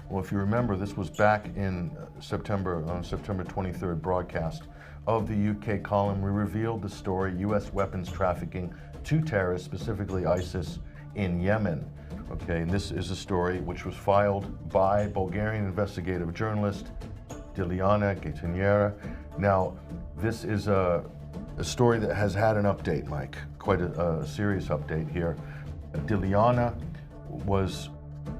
Well, if you remember, this was back in September 23rd broadcast of the UK column. We revealed the story, US weapons trafficking to terrorists, specifically ISIS in Yemen. Okay, and this is a story which was filed by Bulgarian investigative journalist Dilyana Gaytandzhieva. Now, this is a story that has had an update, Mike, quite a serious update here. Dilyana was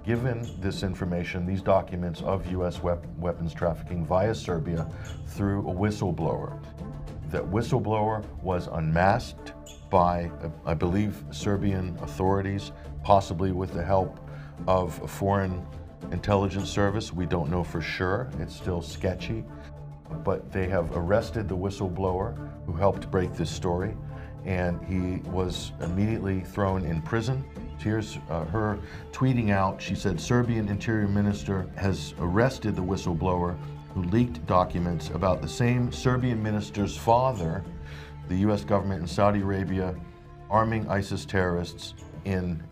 given this information, these documents of US weapons trafficking via Serbia through a whistleblower. That whistleblower was unmasked by, I believe, Serbian authorities, possibly with the help of a foreign intelligence service. We don't know for sure. It's still sketchy. But they have arrested the whistleblower who helped break this story, and he was immediately thrown in prison. Here's her tweeting out. She said, Serbian Interior Minister has arrested the whistleblower who leaked documents about the same Serbian minister's father, the US government in Saudi Arabia, arming ISIS terrorists in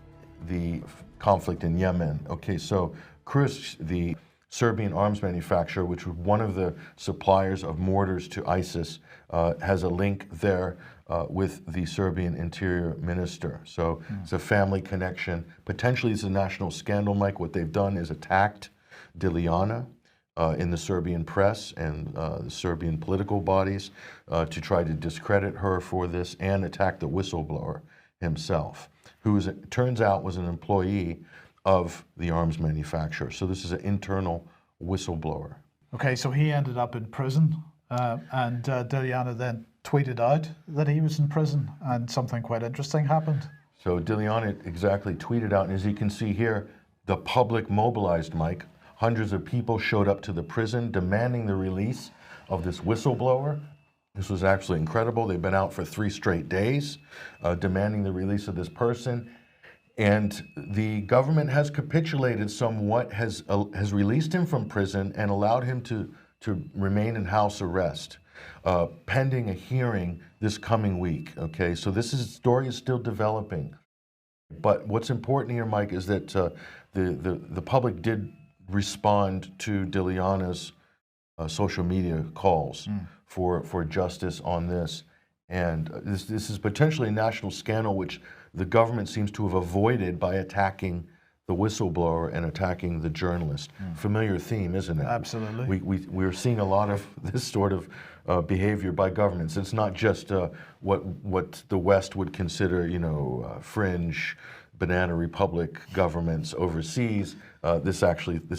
the conflict in Yemen. Okay, so Chris, the Serbian arms manufacturer, which was one of the suppliers of mortars to ISIS, has a link there with the Serbian interior minister. So it's a family connection. Potentially it's a national scandal, Mike. What they've done is attacked Dilyana in the Serbian press and the Serbian political bodies to try to discredit her for this and attack the whistleblower himself, who it turns out was an employee of the arms manufacturer. So this is an internal whistleblower. Okay, so he ended up in prison, and Dilyana then tweeted out that he was in prison, and something quite interesting happened. So Dilyana exactly tweeted out, and as you can see here, the public mobilized, Mike. Hundreds of people showed up to the prison demanding the release of this whistleblower. This was absolutely incredible. They've been out for 3 straight days demanding the release of this person. And the government has capitulated somewhat, has released him from prison and allowed him to remain in house arrest, pending a hearing this coming week. Okay, so story is still developing. But what's important here, Mike, is that the public did respond to Dilyana's social media calls for justice on this. And this is potentially a national scandal, which the government seems to have avoided by attacking the whistleblower and attacking the journalist. Familiar theme, isn't it? Absolutely. We're seeing a lot of this sort of behavior by governments. It's not just what the West would consider, fringe banana republic governments overseas. This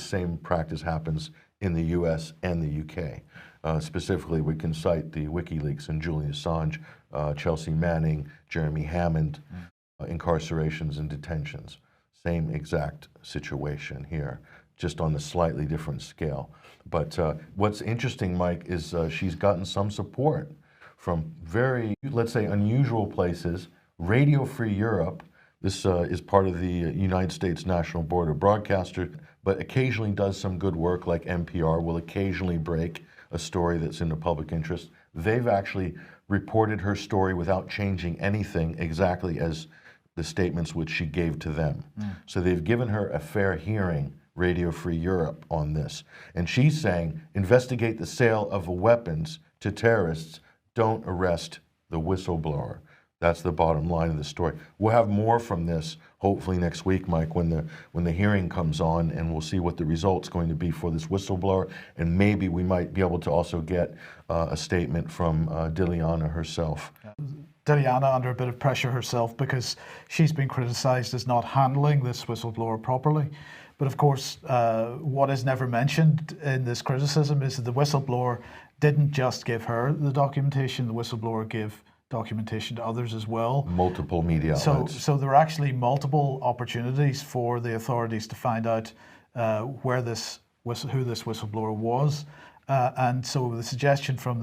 same practice happens in the US and the UK. Specifically, we can cite the WikiLeaks and Julian Assange, Chelsea Manning, Jeremy Hammond, incarcerations and detentions. Same exact situation here, just on a slightly different scale. But what's interesting, Mike, is she's gotten some support from very, let's say, unusual places. Radio Free Europe, this is part of the United States National Board of Broadcasters, but occasionally does some good work, like NPR will occasionally break a story that's in the public interest. They've actually reported her story without changing anything, exactly as the statements which she gave to them. So they've given her a fair hearing, Radio Free Europe, on this. And she's saying, investigate the sale of weapons to terrorists, don't arrest the whistleblower. That's the bottom line of the story. We'll have more from this hopefully next week, Mike, when the hearing comes on, and we'll see what the result's going to be for this whistleblower, and maybe we might be able to also get a statement from Dilyana herself. Dilyana under a bit of pressure herself because she's been criticized as not handling this whistleblower properly. But of course, what is never mentioned in this criticism is that the whistleblower didn't just give her the documentation, the whistleblower gave documentation to others as well. Multiple media outlets. So there are actually multiple opportunities for the authorities to find out who this whistleblower was. And so the suggestion from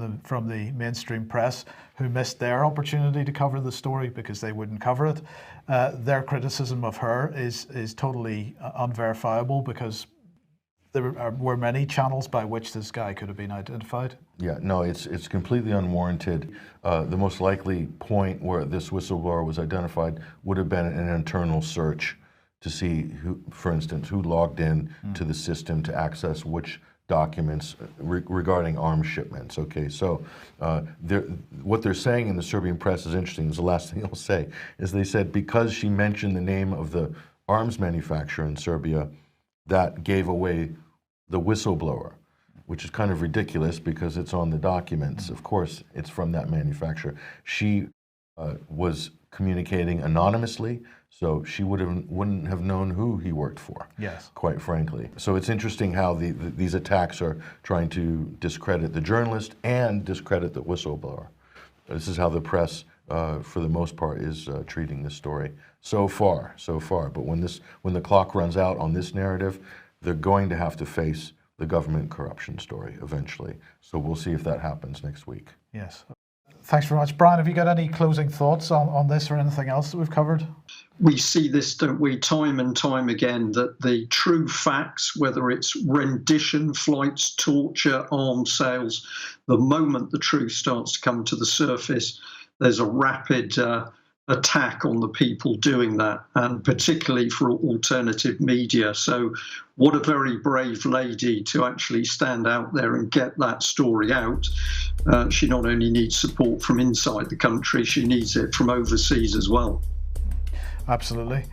the mainstream press, who missed their opportunity to cover the story because they wouldn't cover it, their criticism of her is totally unverifiable, because there were many channels by which this guy could have been identified. Yeah, no, it's completely unwarranted. The most likely point where this whistleblower was identified would have been an internal search to see who, for instance, who logged in to the system to access which documents regarding arms shipments. Okay, so what they're saying in the Serbian press is interesting. Is the last thing I'll say is they said because she mentioned the name of the arms manufacturer in Serbia, that gave away the whistleblower, which is kind of ridiculous because it's on the documents. Of course, it's from that manufacturer. She was communicating anonymously, so she wouldn't have known who he worked for. Yes, quite frankly. So it's interesting how these attacks are trying to discredit the journalist and discredit the whistleblower. This is how the press, for the most part, is treating this story so far. But when the clock runs out on this narrative, they're going to have to face the government corruption story eventually. So we'll see if that happens next week. Yes. Thanks very much. Brian, have you got any closing thoughts on this or anything else that we've covered? We see this, don't we, time and time again, that the true facts, whether it's rendition, flights, torture, arms sales, the moment the truth starts to come to the surface, there's a rapid attack on the people doing that, and particularly for alternative media. So what a very brave lady to actually stand out there and get that story out. She not only needs support from inside the country, she needs it from overseas as well. Absolutely.